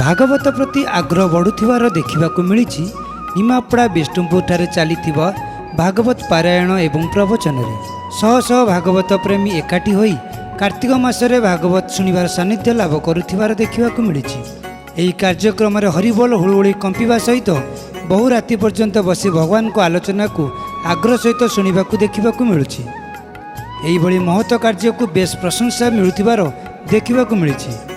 भागवत प्रति आग्रह बढ़ुथिबार देखिबाकु मिलिछि निमापड़ा विष्णुपुर ठारे चलीथिबा भागवत पारायण एवं प्रवचन रे शह शह भागवत प्रेमी एकाठी होई कार्तिक मासरे भागवत शुणिबार सानिध्य लाभ करुथिबार देखिबाकु मिलिछि। एही कार्यक्रम रे हरिबोल हुळहुळी कंपिबा सहित बहु राति पर्यंत बसी भगवान को आलोचना को आग्रह सहित शुणिबाकु देखिबाकु मिलुछि। एही भली महत्व कार्य को बेस प्रशंसा मिलुथिबार देखिबाकु मिलिछि।